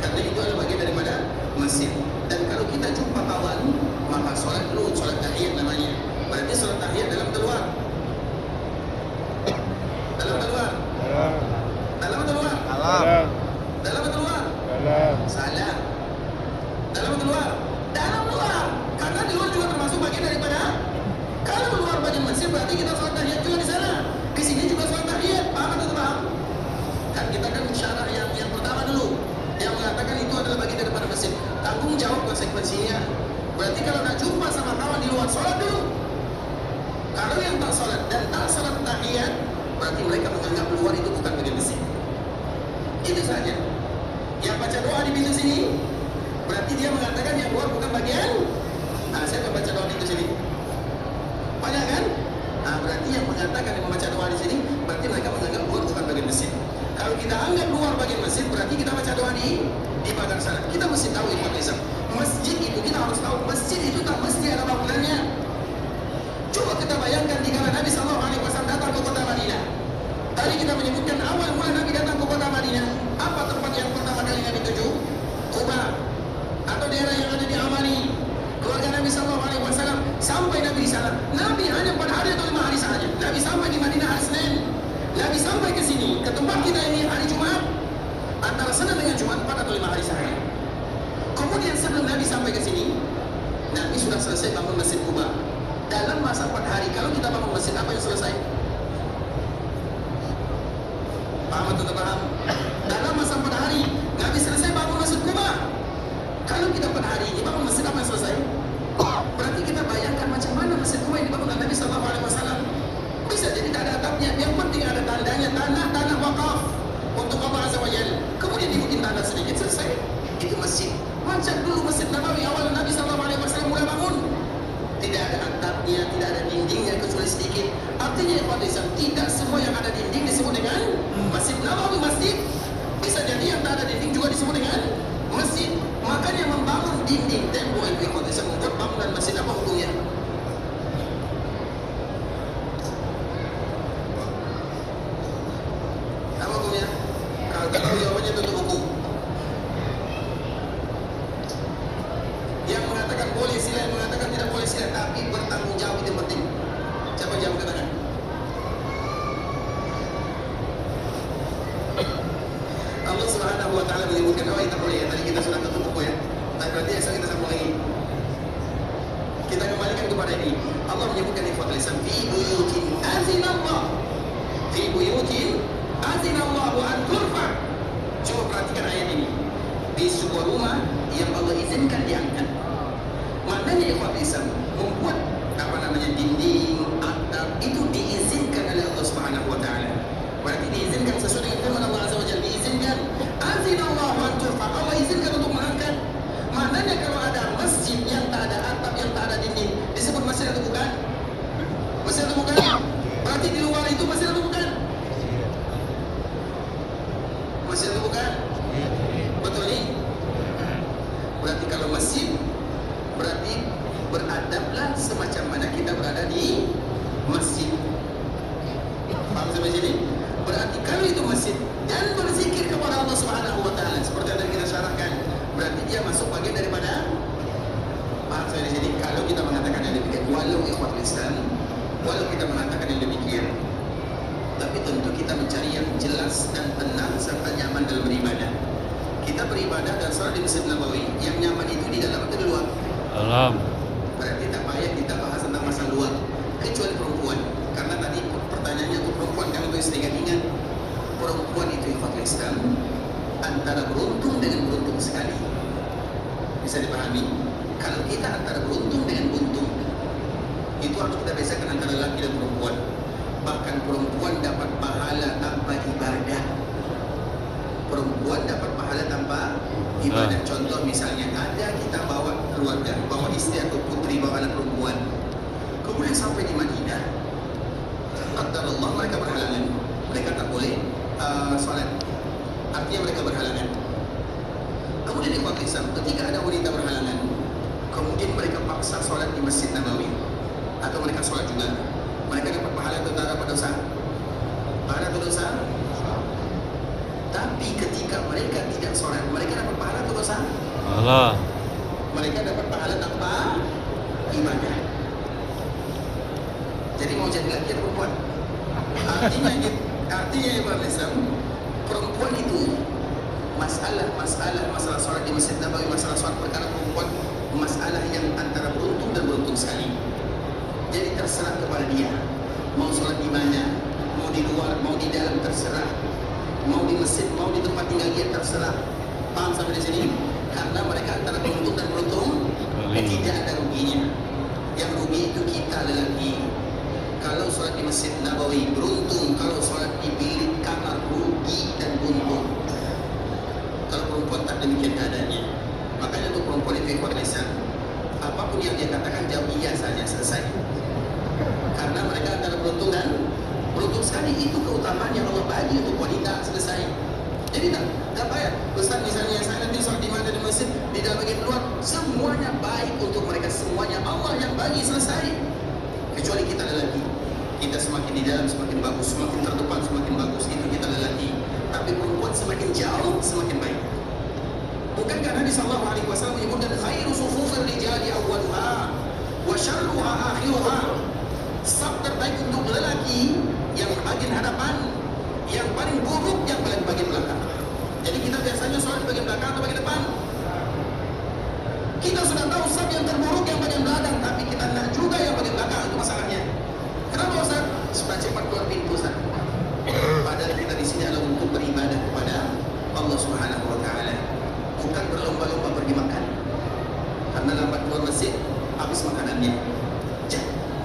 karena itu adalah bagian daripada masjid. Dan kalau kita jumpa kawan, maka sholat dulu, sholat tahiyat namanya. Berarti sholat tahiyat dalam atau luar? Dalam atau luar? Dalam atau luar? Dalam atau luar? Salah. Dalam atau luar? Dalam luar. Karena di luar juga termasuk bagian daripada. Kalau keluar bagian masjid berarti kita sholat tahiyat juga di sana. Di sini juga sholat tahiyat. Paham atau tidak paham? Kan kita kan syarah yang pertama dulu, yang mengatakan itu adalah bagian daripada masjid. Tanggung jawab konsekuensinya. Berarti kalau nak jumpa sama kawan di luar, sholat dulu. Kalau yang tak sholat dan tak sholat tahiyat, berarti mereka menganggap luar itu bukan bagian masjid. Itu saja. Yang baca doa di pintu sini, berarti dia mengatakan yang luar bukan bagian. Saya akan baca doa di pintu sini. Banyak kan? Berarti yang mengatakan yang membaca doa di sini, berarti mereka menganggap luar bukan bagian masjid. Kalau kita anggap luar bagian masjid, berarti kita baca doa di pagar sana. Kita mesti tahu Islam. Masjid itu kita harus tahu, masjid itu tak mesti ada bangunannya. Coba kita bayangkan di kala Nabi SAW datang ke kota Madinah. Tadi kita menyebutkan awal mula Nabi datang ke kota Madinah. Apa tempat yang pertama kali Nabi tuju? Quba, atau daerah yang ada di Amani. Keluarga Nabi SAW sampai Nabi di sana. Nabi hanya 4 hari atau 5 hari saja. Nabi sampai di Madinah hari Senin. Nabi sampai ke sini, ke tempat kita ini hari Jumat. Antara Senin dengan Jumat 4 atau 5 hari saja. Kemudian sebelum Nabi sampai ke sini, Nabi sudah selesai bangun Masjid Quba. Dalam masa 4 hari, kalau kita bangun masjid, apa yang selesai? Paham atau tak paham? Dalam masa 4 hari, Nabi selesai bangun Masjid Quba. Kalau kita 4 hari ini bangun masjid, apa yang selesai? Berarti kita bayangkan macam mana Masjid Quba yang dibangun oleh Nabi SAW. Bisa jadi tak ada atapnya, yang penting ada tandanya, tanah wakaf untuk Allah Azza wa Jalla. Kemudian dibikin tanda sedikit, selesai. Itu masjid. Macam dulu Masjid Nabawi awal Nabi SAW mulai bangun. Tidak ada atapnya, tidak ada dindingnya kecuali sedikit. Artinya tidak semua yang ada dinding disebut dengan Masjid Nabawi masjid. Bisa jadi yang tak ada dinding juga disebut dengan masjid. Makanya membangun dinding tembok itu membuat bangunan masjid, apa hukumnya? Apa hukumnya? Kalau tak tahu jawabannya tutup buku. Yang mengatakan boleh sila, yang mengatakan tidak boleh sila, tapi bertanggung jawab itu penting. Siapa jawab katakan? Allah Subhanahu wa taala menyebutkan bahwa kita boleh ya. Tadi kita sudah tutup buku ya. Tapi berarti esok kita sambung lagi. Kita kembalikan kepada ini. Allah menyebutkan ikhwatul Islam fi buyutin azinallah. Fi buyutin azinallahu an turfa. Coba perhatikan ayat ini. Di sebuah rumah yang Allah izinkan diangkat. Maknanya ikhwatul Islam membuat dinding, atap itu diizinkan oleh Allah Subhanahu wa taala. Berarti diizinkan sesuai dengan firman Allah Azza wa Jalla, diizinkan. Azinallahu an turfa. Allah izinkan untuk mengangkat. Maknanya kalau ada masjid yang tak ada atap, yang tak ada dinding, beradablah semacam mana kita berada di masjid. Paham sampai sini? Berarti kalau itu masjid dan berzikir kepada Allah Subhanahu wa taala seperti yang kita syarahkan, berarti dia masuk bagian daripada. Paham sampai sini? Kalau kita mengatakan yang demikian, walau ikhwatul Islam, walau kita mengatakan yang demikian, tapi tentu kita mencari yang jelas dan tenang serta nyaman dalam beribadah. Kita beribadah dan salat di Masjid Nabawi, yang nyaman itu di dalam atau di luar? Dalam. Berarti tak payah kita bahas tentang masalah luar, kecuali perempuan. Karena tadi pertanyaannya untuk perempuan, kami itu istri kan ingat, perempuan itu ikhwatul Islam antara beruntung dengan beruntung sekali. Bisa dipahami? Kalau kita antara beruntung dengan buntung, itu harus kita bedakan antara laki dan perempuan. Bahkan perempuan dapat pahala tanpa ibadah. Perempuan dapat pahala tanpa ibadah. Contoh misalnya, ada kita bawa keluarga, bawa istri atau putri, bawa anak perempuan, kemudian sampai di Madinah, Allah mereka berhalangan, mereka tak boleh salat, artinya mereka berhalangan. Kemudian di waktu Islam, ketika ada wanita berhalangan, kemudian mereka paksa salat di Masjid Nabawi, atau mereka salat juga, mereka dapat pahala atau tak dapat dosa? Pahala atau dosa? Tapi ketika mereka tidak salat, mereka dapat pahala atau dosa? Allah. Mereka dapat pahala tanpa ibadah. Jadi mau jadi laki atau perempuan? Artinya Ibrahim Islam, perempuan itu masalah salat di Masjid Nabawi, masalah salat perkara perempuan, masalah yang antara beruntung dan beruntung sekali. Jadi terserah kepada dia, mau salat di mana, mau di luar, mau di dalam, terserah. Mau di masjid, mau di tempat tinggal dia, terserah. Paham sampai di sini? Karena mereka antara beruntung dan beruntung, tidak ada ruginya. Yang rugi itu kita lelaki. Kalau sholat di Masjid Nabawi beruntung, kalau sholat di bilik kamar rugi dan buntung. Kalau perempuan tak demikian keadaannya. Makanya untuk perempuan itu ikhwan Islam, apapun yang dia katakan jawab iya saja, selesai. Karena mereka antara beruntung dan beruntung sekali. Itu keutamaan yang Allah bagi untuk wanita, selesai. Jadi tak payah Ustaz misalnya saya nanti sholat di mana, di masjid, di dalam bagian luar, semuanya baik untuk mereka, semuanya Allah yang bagi, selesai. Kecuali kita lelaki, kita semakin di dalam semakin bagus, semakin terdepan semakin bagus, itu kita lelaki. Tapi perempuan semakin jauh semakin baik. Bukankah Nabi sallallahu alaihi wasallam menyebutkan khairu sufufir rijali awwaluha wa syarruha akhiruha? Saf terbaik untuk lelaki yang bagian hadapan, yang paling buruk yang bagian belakang. Jadi kita biasanya sholat di bagian belakang atau bagian depan? Kita sudah tahu saf yang terburuk yang bagian belakang, tapi kita nak juga yang bagian belakang. Itu masalahnya. Kenapa Ustaz? Supaya cepat keluar pintu Ustaz. Padahal kita di sini adalah untuk beribadah kepada Allah Subhanahu wa taala. Bukan berlomba-lomba pergi makan. Karena lambat keluar masjid, habis makanannya.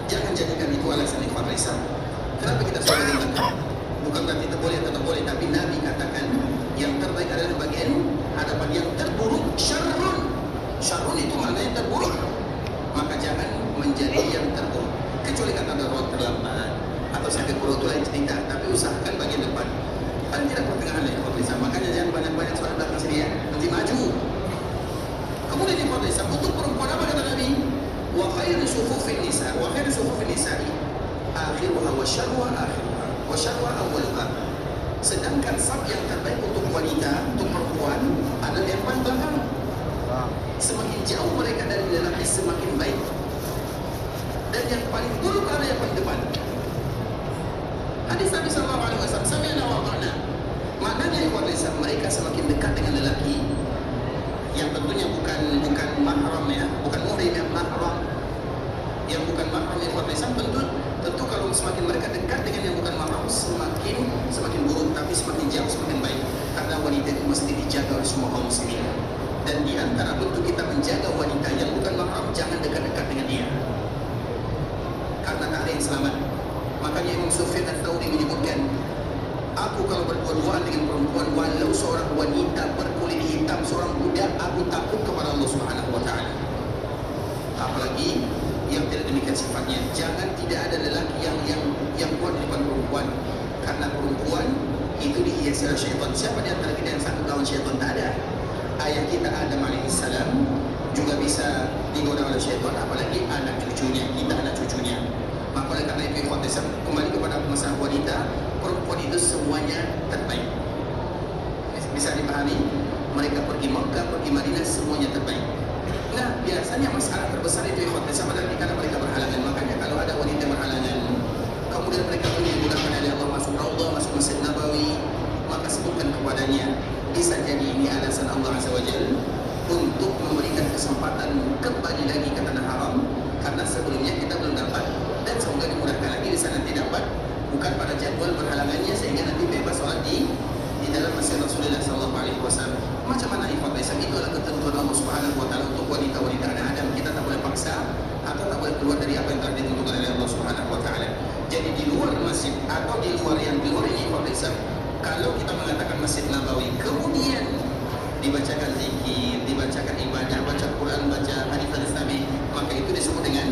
Jangan jadikan itu alasan ikhwan Islam. Kenapa kita sholat di belakang? Bukan berarti kita boleh atau tak boleh, tapi Nabi katakan yang terbaik adalah bagian hadapan, yang terburuk syarrun. Syarrun itu maknanya terburuk. Maka jangan menjadi yang terburuk. Kecuali kata darurat terlambat atau sakit perut itu lain cerita, tapi usahakan bagian depan. Paling tidak pertengahan ya ikhwan Islam. Makanya jangan banyak-banyak sholat belakang sini ya, nanti maju. Kemudian ikhwan Islam, untuk perempuan apa kata Nabi? Wa khairu sufufin nisa, wa khairu sufufin nisa'i akhiruha wa syarruha akhiruha wa syarruha awwaluha. Sedangkan saf yang terbaik untuk wanita, untuk perempuan adalah yang paling belakang. Semakin jauh mereka dari lelaki semakin baik. Dan yang paling buruk adalah yang paling depan. Hadis Nabi sallallahu alaihi wasallam, sami'na wa ata'na. Maknanya ikhwan Islam, mereka semakin dekat dengan lelaki yang tentunya bukan mahram ya, bukan muhrim, yang mahram. Yang bukan mahram ikhwan Islam, tentu kalau semakin mereka dekat dengan yang bukan mahram, semakin buruk, tapi semakin jauh semakin baik. Karena wanita itu mesti dijaga oleh semua kaum muslimin. Dan di antara bentuk kita menjaga wanita yang bukan mahram, jangan dekat-dekat dengan dia. Karena tak ada yang selamat. Makanya Imam Sufyan Ats-Tsauri menyebutkan, aku kalau berdua-duaan dengan perempuan, walau seorang wanita berkulit hitam, seorang budak, aku takut kepada Allah Subhanahu wa taala. Apalagi yang tidak demikian sifatnya. Jangan tidak ada lelaki yang kuat di depan perempuan. Karena perempuan itu dihiasi oleh syaitan. Siapa di antara kita yang sanggup lawan syaitan? Tak ada. Ayah kita Adam alaihissalam juga bisa digoda oleh syaitan, apalagi anak cucunya, kita anak cucunya. Maka oleh karena itu ikhwan Islam, kembali kepada masalah wanita, perempuan itu semuanya terbaik. Bisa dipahami? Mereka pergi Makkah, pergi Madinah, semuanya terbaik. Nah, biasanya masalah terbesar itu ikhwan Islam adalah karena mereka berhalangan. Makanya kalau ada wanita berhalangan, kemudian mereka pergi dimudahkan oleh Allah masuk Raudhah, masuk Masjid Nabawi, maka sebutkan kepadanya, bisa jadi ini alasan Allah Azza wa Jalla untuk memberikan kesempatan kembali lagi ke tanah haram, karena sebelumnya kita belum dapat, dan semoga dimudahkan lagi di sana nanti dapat, bukan pada jadwal berhalangannya sehingga nanti bebas sholat di dalam Masjid Rasulullah SAW. Macam mana ikhwan Islam, itu adalah ketentuan Allah Subhanahu Wa Taala untuk wanita-wanita anak Adam. Kita tak boleh paksa atau tak boleh keluar dari apa yang telah ditentukan oleh Allah Subhanahu Wa Taala. Jadi di luar masjid atau di luar yang di luar ini ikhwan Islam, kalau kita mengatakan Masjid Nabawi, kemudian dibacakan zikir, dibacakan ibadah, baca Quran, baca hadis Nabi, maka itu disebut dengan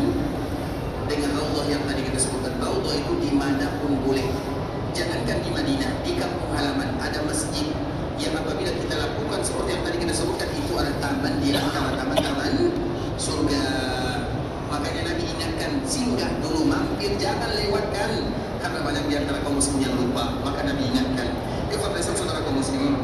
Raudhah yang tadi kita sebutkan. Raudhah itu dimanapun boleh. Jangankan di Madinah, di kampung halaman ada masjid yang apabila kita lakukan seperti yang tadi kita sebutkan, itu ada taman di antara taman-taman surga. Makanya Nabi ingatkan, singgah dulu, mampir, jangan lewatkan, karena banyak di antara kaum muslimin yang lupa. Maka Nabi ingatkan. Ikhwan saudara kaum muslimin,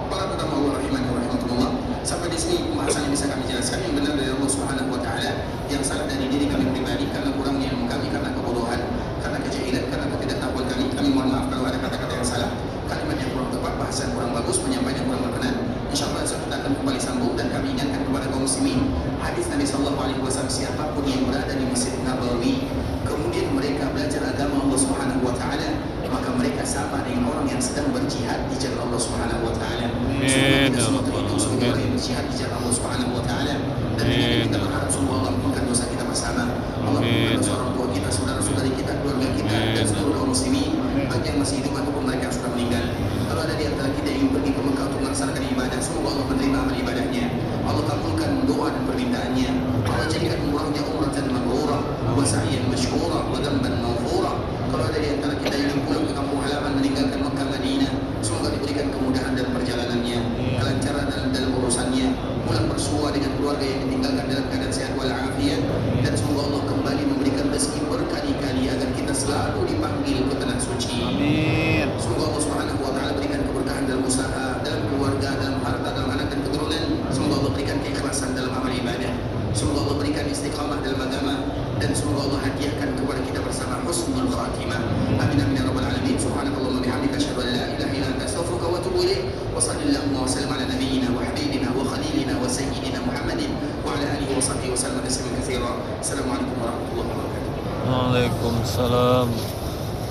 para ulama Allah rahimahullah, sampai di sini pembahasan yang bisa kami jelaskan. Yang benar dari Allah Subhanahu Wa Taala, yang salah dari diri kami pribadi karena kurangnya ilmu kami, karena kebodohan, karena kejahilan, karena ketidaktahuan kami. Kami mohon maaf kalau ada kata-kata yang salah, kalimat yang kurang tepat, bahasa yang kurang bagus, penyampaian yang kurang berkenan. Insyaallah kita akan kembali sambung, dan kami ingatkan kepada kaum muslimin hadis Nabi Sallallahu Alaihi Wasallam, siapapun yang berada di Masjid Nabawi kemudian mereka belajar agama Allah Subhanahu Wa Taala, maka mereka sama dengan orang yang sedang berjihad di jalan Allah Subhanahu Wa Taala. Semoga kita semua terhitung sebagai orang yang berjihad di jalan Allah Subhanahu Wa Taala, dan kita berharap semoga Allah mengampunkan dosa kita bersama. Allah mengampunkan dosa orang tua kita, saudara-saudari kita, keluarga kita, dan seluruh kaum muslimin, baik yang masih hidup ataupun mereka yang sudah meninggal. Kalau ada di antara kita yang ingin pergi ke Mekah untuk melaksanakan ibadah, semoga Allah menerima amal ibadahnya, Allah kabulkan doa dan permintaannya, Allah jadikan umrahnya umratan mabrurah wa sa'yan masyhura wa dhanban maghfura. Kalau ada di antara kita yang ingin pulang ke kampung halaman meninggalkan Mekah Madinah, semoga diberikan kemudahan dalam perjalanannya, kelancaran dalam urusannya, pulang bersua dengan keluarga yang ditinggalkan dalam keadaan sehat walafiat, dan semoga Allah kembali memberikan rezeki berkali-kali agar kita selalu dipanggil ke tanah suci. Amin. Semoga Allah Subhanahu Wa Taala berikan keberkahan dalam usaha, dalam keluarga, dalam harta, dalam anak dan keturunan. Semoga Allah berikan keikhlasan dalam amal ibadah. Semoga Allah berikan istiqamah dalam agama, dan semoga Allah hadiahkan kepada kita bersama husnul khatimah. Amin amin ya rabbal alamin. Subhanakallahumma bihamdika asyhadu an la ilaha illa anta astaghfiruka wa atubu ilaik. Wa sallallahu wa sallam ala nabiyyina wa habibina wa khalilina wa sayyidina Muhammadin wa ala alihi wa sahbihi wa sallam tasliman katsira. Assalamualaikum warahmatullahi wabarakatuh. Waalaikumsalam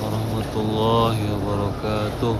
warahmatullahi wabarakatuh.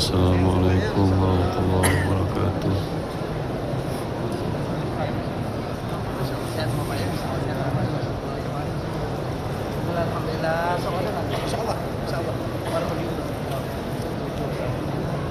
Assalamualaikum warahmatullahi wabarakatuh. Alhamdulillah, insyaallah.